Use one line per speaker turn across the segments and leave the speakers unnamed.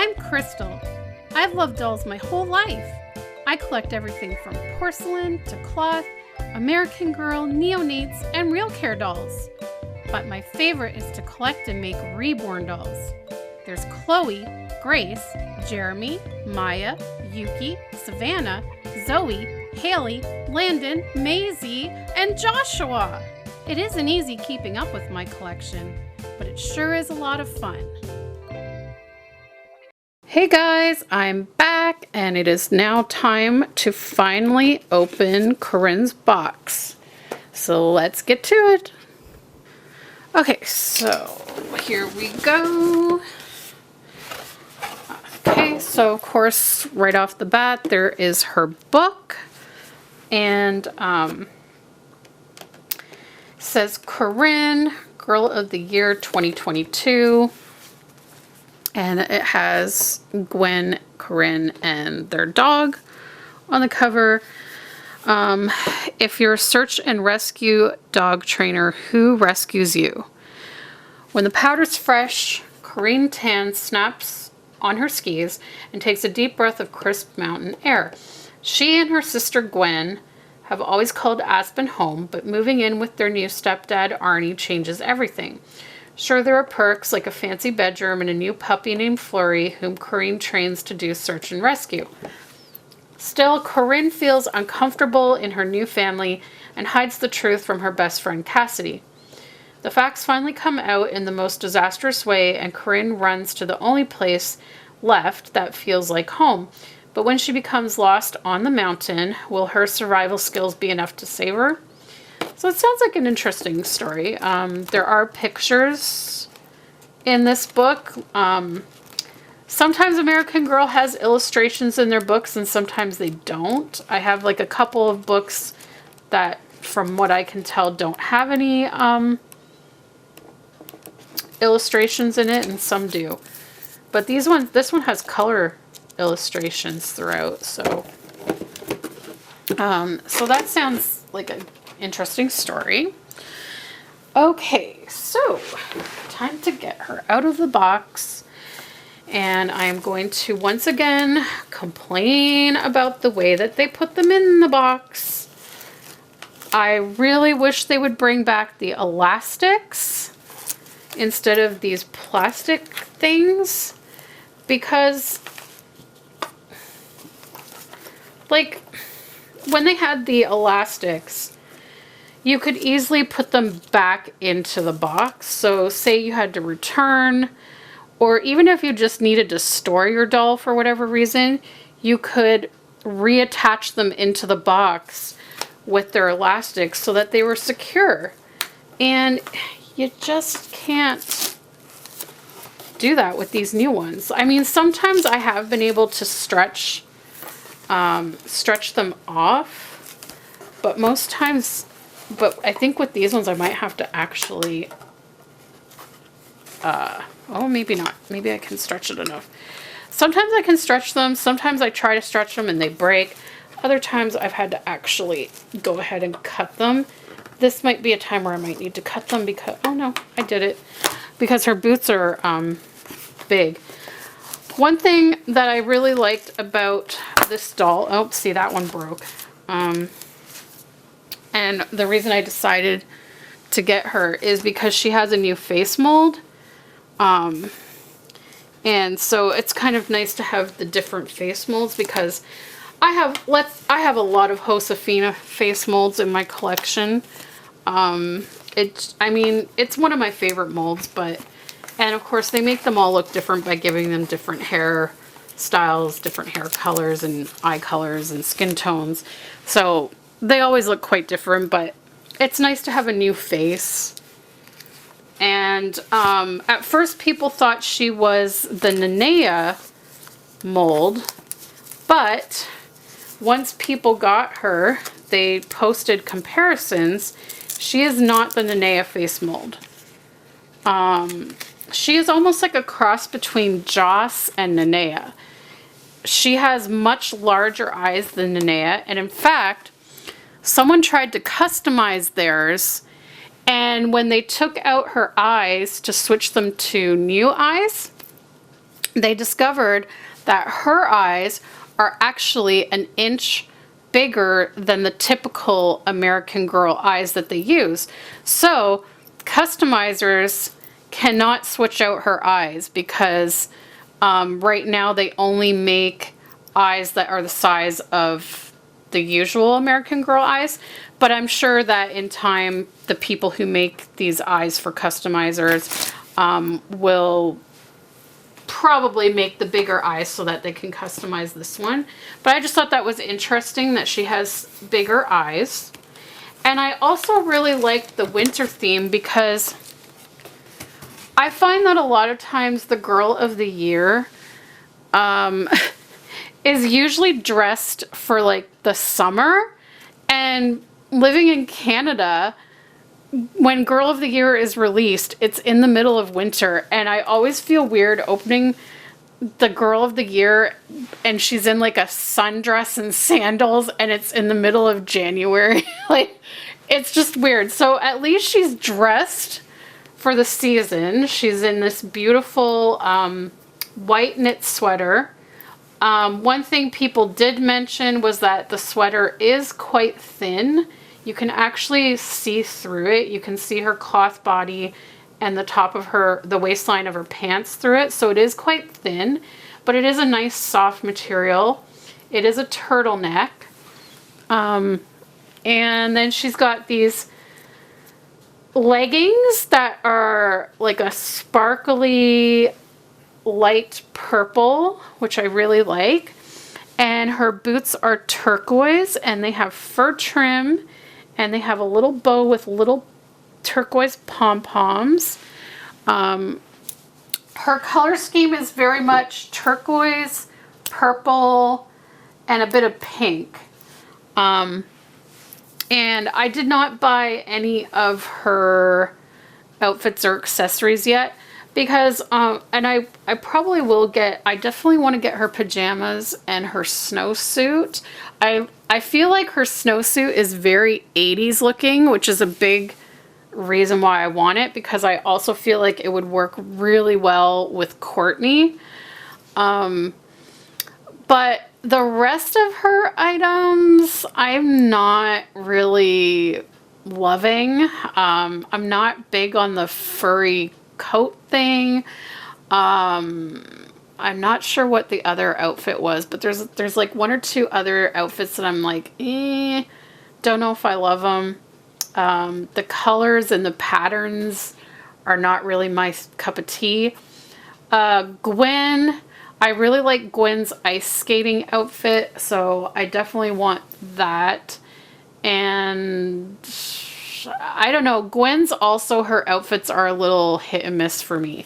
I'm Krystle. I've loved dolls my whole life. I collect everything from porcelain to cloth, American Girl, neonates, and real care dolls. But my favorite is to collect and make reborn dolls. There's Chloe, Grace, Jeremy, Maya, Yuki, Savannah, Zoe, Haley, Landon, Maisie, and Joshua. It isn't easy keeping up with my collection, but it sure is a lot of fun. Hey guys, I'm back and it is now time to finally open Corinne's box. So let's get to it. Okay, so here we go. Okay, so of course, right off the bat, there is her book. And says Corinne, Girl of the Year 2022. And it has Gwen, Corinne, and their dog on the cover. If you're a search and rescue dog trainer, who rescues you? When the powder's fresh, Corinne Tan snaps on her skis and takes a deep breath of crisp mountain air. She and her sister Gwen have always called Aspen home, but moving in with their new stepdad Arnie changes everything. Sure, there are perks like a fancy bedroom and a new puppy named Flurry, whom Corinne trains to do search and rescue. Still, Corinne feels uncomfortable in her new family and hides the truth from her best friend Cassidy. The facts finally come out in the most disastrous way, and Corinne runs to the only place left that feels like home. But when she becomes lost on the mountain, will her survival skills be enough to save her? So it sounds like an interesting story. There are pictures in this book. Sometimes American Girl has illustrations in their books and sometimes they don't. I have like a couple of books that, from what I can tell, don't have any illustrations in it, and some do. But this one has color illustrations throughout. So that sounds like an interesting story. Okay, so time to get her out of the box, and I am going to once again complain about the way that they put them in the box. I really wish they would bring back the elastics instead of these plastic things, because like when they had the elastics, you could easily put them back into the box. So say you had to return, or even if you just needed to store your doll for whatever reason, you could reattach them into the box with their elastics so that they were secure. And you just can't do that with these new ones. I mean, sometimes I have been able to stretch them off, but most times, but I think with these ones I might have to actually, oh, maybe not. Maybe I can stretch it enough. Sometimes I can stretch them. Sometimes I try to stretch them and they break. Other times I've had to actually go ahead and cut them. This might be a time where I might need to cut them because, oh no, I did it. Because her boots are big. One thing that I really liked about this doll, oh, see, that one broke. And the reason I decided to get her is because she has a new face mold. And so it's kind of nice to have the different face molds, because I have a lot of Josefina face molds in my collection. I mean, it's one of my favorite molds, and of course they make them all look different by giving them different hair styles, different hair colors and eye colors and skin tones. So they always look quite different, but it's nice to have a new face. And at first people thought she was the Nenea mold, but once people got her, they posted comparisons. She is not the Nenea face mold. She is almost like a cross between Joss and Nenea. She has much larger eyes than Nenea, and in fact, someone tried to customize theirs, and when they took out her eyes to switch them to new eyes, they discovered that her eyes are actually an inch bigger than the typical American Girl eyes that they use. So customizers cannot switch out her eyes because right now they only make eyes that are the size of the usual American Girl eyes. But I'm sure that in time, the people who make these eyes for customizers will probably make the bigger eyes so that they can customize this one. But I just thought that was interesting that she has bigger eyes. And I also really liked the winter theme because I find that a lot of times the Girl of the Year is usually dressed for like the summer, and living in Canada, when Girl of the Year is released, it's in the middle of winter, and I always feel weird opening the Girl of the Year and she's in like a sundress and sandals and it's in the middle of January. Like, it's just weird. So at least she's dressed for the season. She's in this beautiful white knit sweater. One thing people did mention was that the sweater is quite thin. You can actually see through it. You can see her cloth body and the top of the waistline of her pants through it. So it is quite thin, but it is a nice soft material. It is a turtleneck. And then she's got these leggings that are like a sparkly light purple, which I really like. And her boots are turquoise and they have fur trim and they have a little bow with little turquoise pom-poms. Her color scheme is very much turquoise, purple, and a bit of pink. And I did not buy any of her outfits or accessories yet because, and I probably will I definitely want to get her pajamas and her snowsuit. I feel like her snowsuit is very 80s looking, which is a big reason why I want it, because I also feel like it would work really well with Courtney. But the rest of her items, I'm not really loving. I'm not big on the furry coat thing. I'm not sure what the other outfit was, but there's like one or two other outfits that I'm like, don't know if I love them. The colors and the patterns are not really my cup of tea. Gwen, I really like Gwen's ice skating outfit, so I definitely want that. And I don't know, Gwen's also, her outfits are a little hit and miss for me.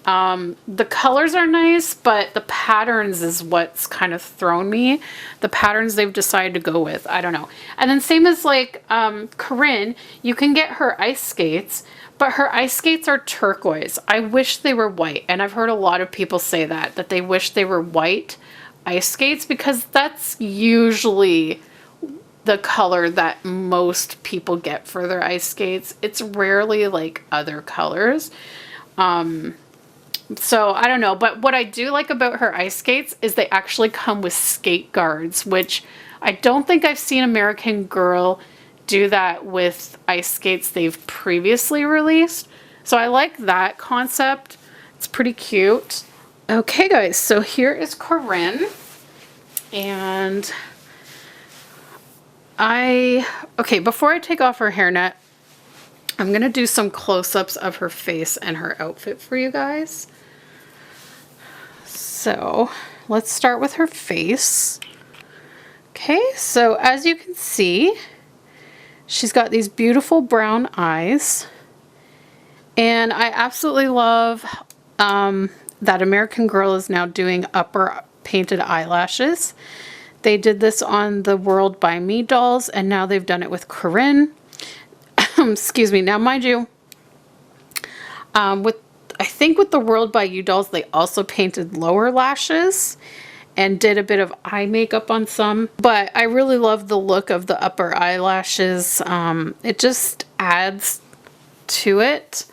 The colors are nice, but the patterns is what's kind of thrown me. The patterns they've decided to go with, I don't know. And then same as like Corinne, you can get her ice skates, but her ice skates are turquoise. I wish they were white, and I've heard a lot of people say that they wish they were white ice skates, because that's usually the color that most people get for their ice skates. It's rarely like other colors. So I don't know, but what I do like about her ice skates is they actually come with skate guards, which I don't think I've seen American Girl do that with ice skates they've previously released. So I like that concept. It's pretty cute. Okay guys, so here is Corinne, and okay, before I take off her hairnet, I'm gonna do some close-ups of her face and her outfit for you guys. So let's start with her face. Okay, so as you can see, she's got these beautiful brown eyes, and I absolutely love that American Girl is now doing upper painted eyelashes. They did this on the World by Me dolls, and now they've done it with Corinne. Excuse me. Now, mind you, I think with the World by You dolls, they also painted lower lashes and did a bit of eye makeup on some. But I really love the look of the upper eyelashes. It just adds to it.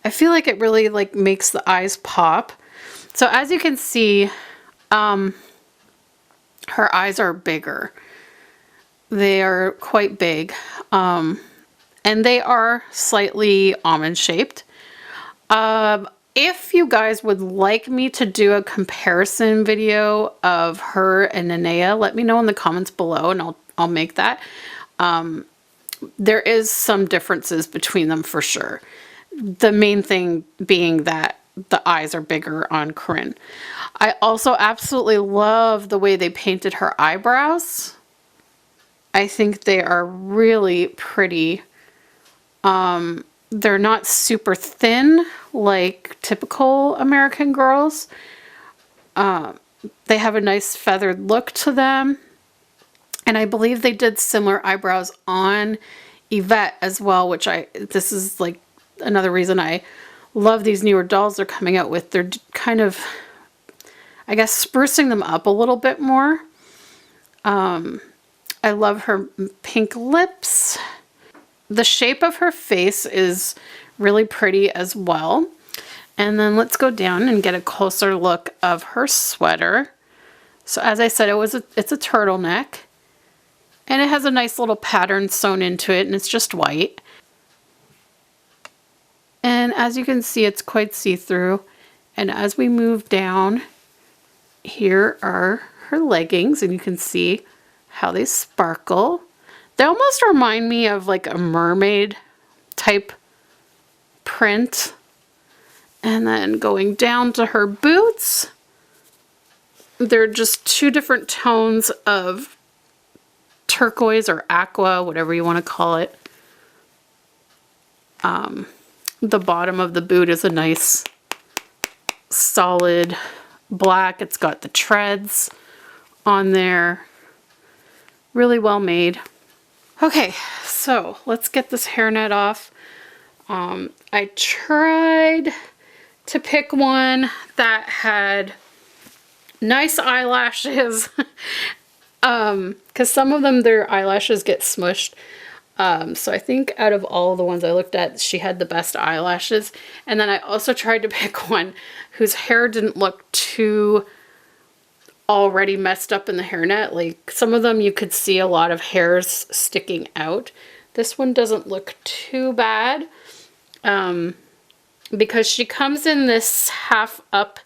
I feel like it really like makes the eyes pop. So as you can see, her eyes are bigger. They are quite big. And they are slightly almond shaped. If you guys would like me to do a comparison video of her and Nenea, let me know in the comments below and I'll make that. There is some differences between them for sure. The main thing being that the eyes are bigger on Corinne. I also absolutely love the way they painted her eyebrows. I think they are really pretty. They're not super thin like typical American girls. They have a nice feathered look to them. And I believe they did similar eyebrows on Yvette as well, which this is like another reason I love these newer dolls they're coming out with. They're kind of, I guess, sprucing them up a little bit more. I love her pink lips. The shape of her face is really pretty as well. And then let's go down and get a closer look of her sweater. So as I said, it's a turtleneck. And it has a nice little pattern sewn into it, and it's just white. And as you can see, it's quite see-through. And as we move down, here are her leggings, and you can see how they sparkle. They almost remind me of like a mermaid type print. And then going down to her boots, they're just two different tones of turquoise or aqua, whatever you want to call it. The bottom of the boot is a nice solid black. It's got the treads on there. Really well made. Okay, so let's get this hairnet off. I tried to pick one that had nice eyelashes. Because some of them, their eyelashes get smushed. So I think out of all the ones I looked at, she had the best eyelashes. And then I also tried to pick one whose hair didn't look too already messed up in the hairnet. Like some of them you could see a lot of hairs sticking out. This one doesn't look too bad. Because she comes in this half up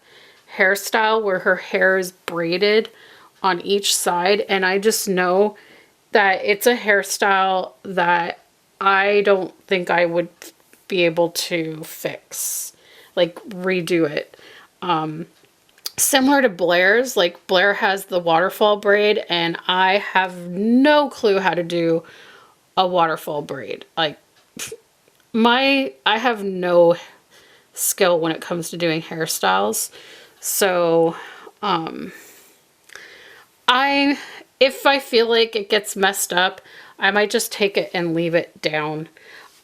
hairstyle where her hair is braided on each side, and I just know that it's a hairstyle that I don't think I would be able to fix, like redo it. Similar to Blair's, like Blair has the waterfall braid and I have no clue how to do a waterfall braid. Like I have no skill when it comes to doing hairstyles. So, if I feel like it gets messed up, I might just take it and leave it down.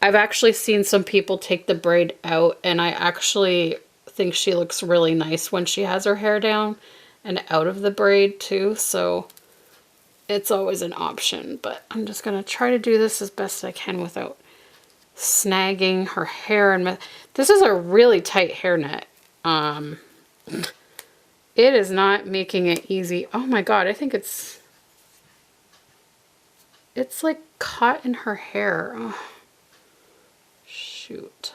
I've actually seen some people take the braid out, and I actually think she looks really nice when she has her hair down and out of the braid too, so it's always an option. But I'm just going to try to do this as best I can without snagging her hair. And this is a really tight hairnet. It is not making it easy. Oh my god, I think it's like caught in her hair. Oh, shoot.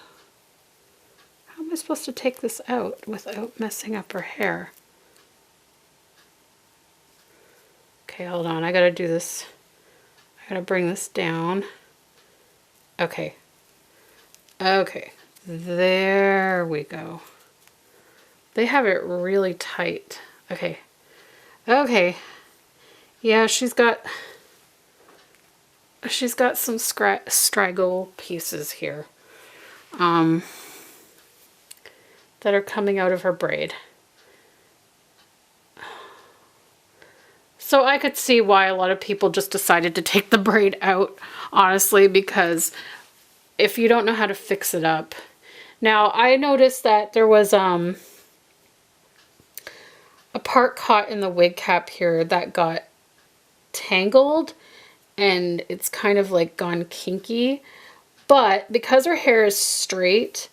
How am I supposed to take this out without messing up her hair? Okay, hold on. I gotta do this. I gotta bring this down. Okay. Okay. There we go. They have it really tight. Okay. Okay. Yeah, she's got some straggle pieces here. That are coming out of her braid. So I could see why a lot of people just decided to take the braid out, honestly, because if you don't know how to fix it up. Now, I noticed that there was a part caught in the wig cap here that got tangled, and it's kind of like gone kinky. But because her hair is straight,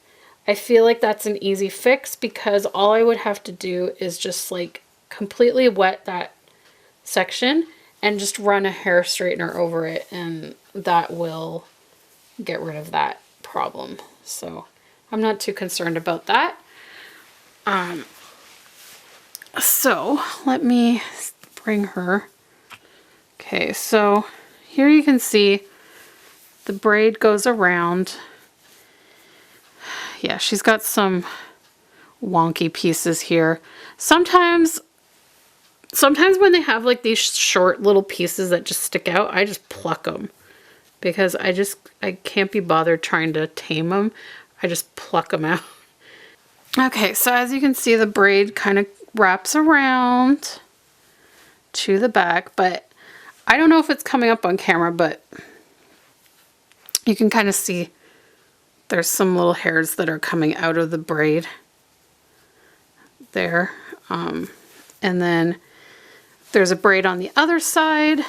I feel like that's an easy fix because all I would have to do is just like completely wet that section and just run a hair straightener over it, and that will get rid of that problem. So I'm not too concerned about that. So let me bring her. Okay, so here you can see the braid goes around. Yeah, she's got some wonky pieces here. Sometimes when they have like these short little pieces that just stick out, I just pluck them because I can't be bothered trying to tame them. I just pluck them out. Okay, so as you can see, the braid kind of wraps around to the back, but I don't know if it's coming up on camera, but you can kind of see there's some little hairs that are coming out of the braid there. And then there's a braid on the other side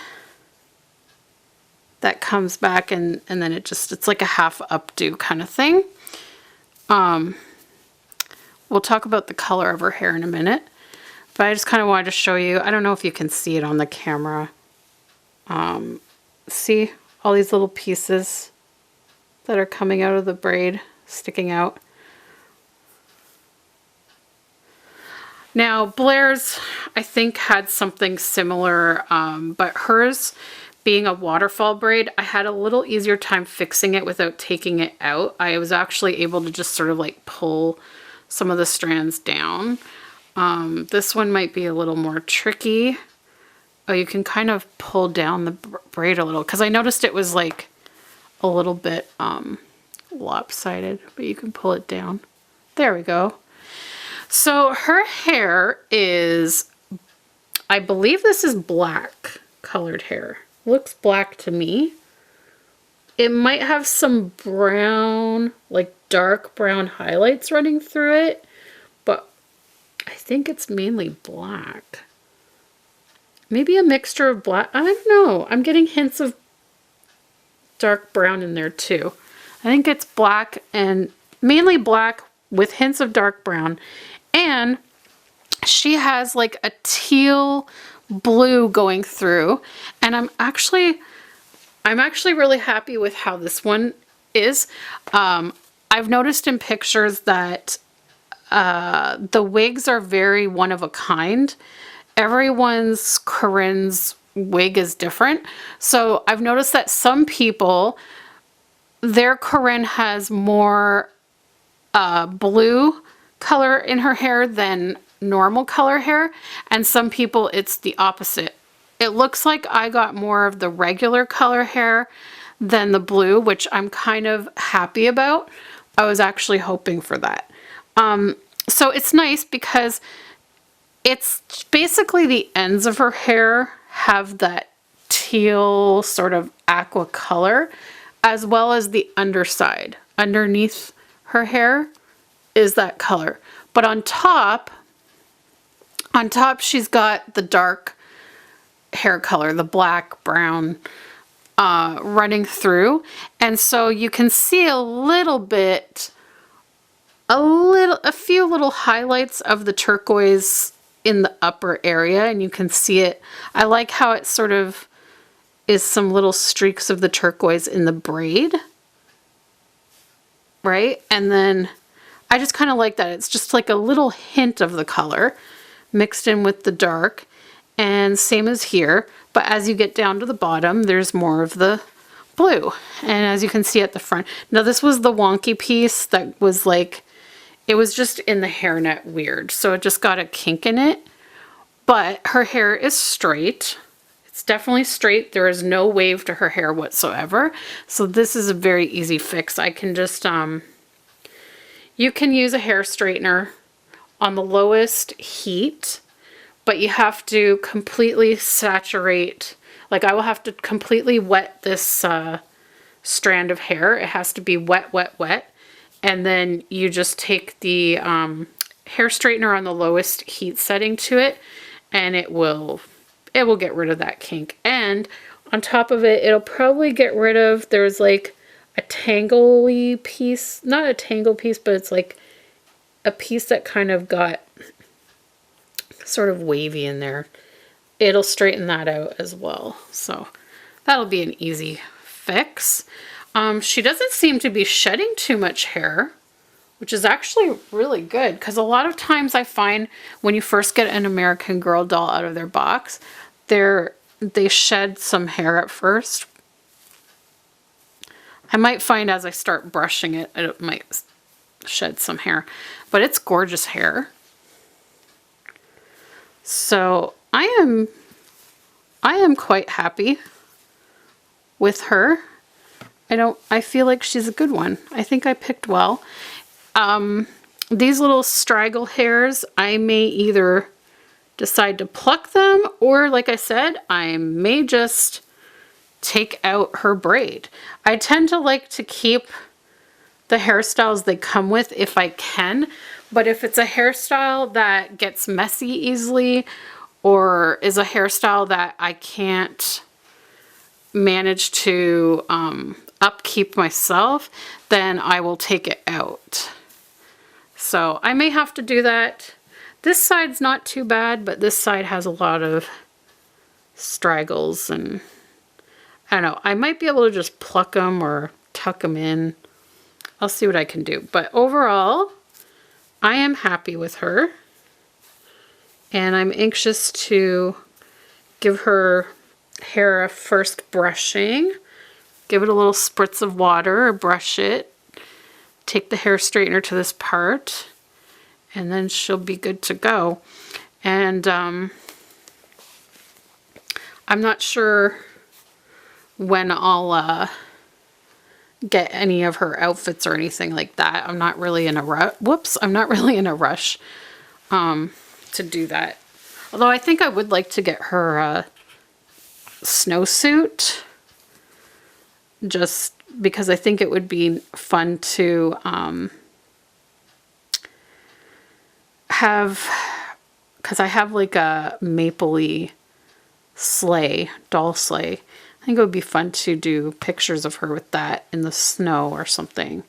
that comes back, and then it's like a half updo kind of thing. We'll talk about the color of her hair in a minute, but I just kind of wanted to show you. I don't know if you can see it on the camera. See all these little pieces that are coming out of the braid, sticking out. Now Blair's, I think, had something similar, but hers being a waterfall braid, I had a little easier time fixing it without taking it out. I was actually able to just sort of like pull some of the strands down. This one might be a little more tricky. Oh, you can kind of pull down the braid a little, because I noticed it was like a little bit lopsided, but you can pull it down. There we go. So her hair is, I believe this is black colored hair. Looks black to me. It might have some brown, like dark brown highlights running through it, but I think it's mainly black. Maybe a mixture of black. I don't know. I'm getting hints of dark brown in there too. I think it's black, and mainly black with hints of dark brown. And she has like a teal blue going through, and I'm actually really happy with how this one is. I've noticed in pictures that the wigs are very one of a kind. Corinne's wig is different. So I've noticed that some people, their Corinne has more blue color in her hair than normal color hair, and some people it's the opposite. It looks like I got more of the regular color hair than the blue, which I'm kind of happy about. I was actually hoping for that. So it's nice because it's basically the ends of her hair have that teal sort of aqua color, as well as the underside. Underneath her hair is that color. But on top she's got the dark hair color, the black, brown, running through. And so you can see a few little highlights of the turquoise in the upper area, and you can see it. I like how it sort of is some little streaks of the turquoise in the braid, right? And then I just kind of like that. It's just like a little hint of the color mixed in with the dark, and same as here. But as you get down to the bottom, there's more of the blue. And as you can see at the front, now this was the wonky piece that was like, it was just in the hairnet weird. So it just got a kink in it, but her hair is straight. It's definitely straight. There is no wave to her hair whatsoever. So this is a very easy fix. I can just, you can use a hair straightener on the lowest heat, but you have to completely saturate, like I will have to completely wet this strand of hair. It has to be wet, wet, wet. And then you just take the hair straightener on the lowest heat setting to it, and it will get rid of that kink. And on top of it, it'll probably get rid of, there's like, a tangle-y piece. Not a tangle piece, but it's like a piece that kind of got sort of wavy in there. It'll straighten that out as well. So that'll be an easy fix. She doesn't seem to be shedding too much hair, which is actually really good, because a lot of times I find when you first get an American Girl doll out of their box, they shed some hair at first. I might find as I start brushing it, it might shed some hair, but it's gorgeous hair. So I am quite happy with her. I feel like she's a good one. I think I picked well. These little straggle hairs, I may either decide to pluck them, or like I said, I may just take out her braid. I tend to like to keep the hairstyles they come with if I can, but if it's a hairstyle that gets messy easily, or is a hairstyle that I can't manage to upkeep myself, then I will take it out. So I may have to do that. This side's not too bad, but this side has a lot of straggles, and I don't know. I might be able to just pluck them or tuck them in. I'll see what I can do. But overall, I am happy with her. And I'm anxious to give her hair a first brushing. Give it a little spritz of water, or brush it. Take the hair straightener to this part, and then she'll be good to go. And I'm not sure when I'll get any of her outfits or anything like that. I'm not really in a rush. Whoops, I'm not really in a rush to do that. Although I think I would like to get her a snowsuit, just because I think it would be fun to have, because I have like a mapley sleigh, doll sleigh. I think it would be fun to do pictures of her with that in the snow or something.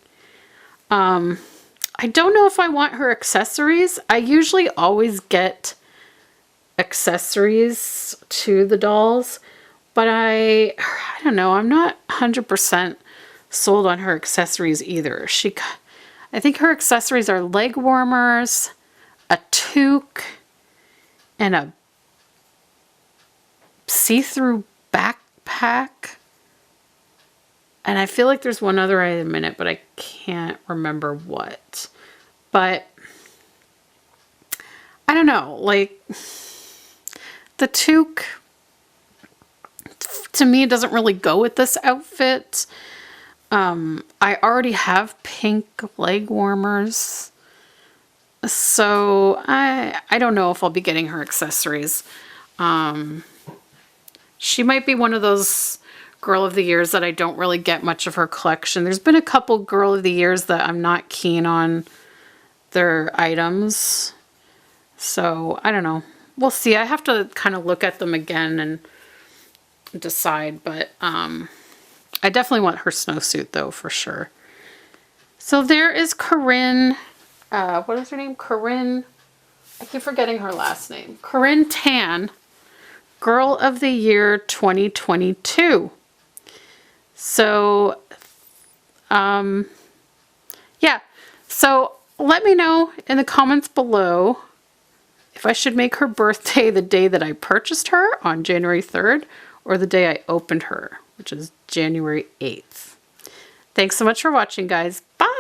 I don't know if I want her accessories. I usually always get accessories to the dolls, but I don't know. I'm not 100% sold on her accessories either. I think her accessories are leg warmers, a toque, and a see-through backpack. And I feel like there's one other item in it, but I can't remember what. But I don't know, like the toque to me doesn't really go with this outfit. I already have pink leg warmers, so I don't know if I'll be getting her accessories. She might be one of those Girl of the Years that I don't really get much of her collection. There's been a couple Girl of the Years that I'm not keen on their items, so I don't know. We'll see. I have to kind of look at them again and decide, but I definitely want her snowsuit though, for sure. So there is Corinne. What is her name? Corinne. I keep forgetting her last name. Corinne Tan, Girl of the Year 2022. So, yeah. So let me know in the comments below if I should make her birthday the day that I purchased her on January 3rd or the day I opened her, which is January 8th. Thanks so much for watching, guys. Bye!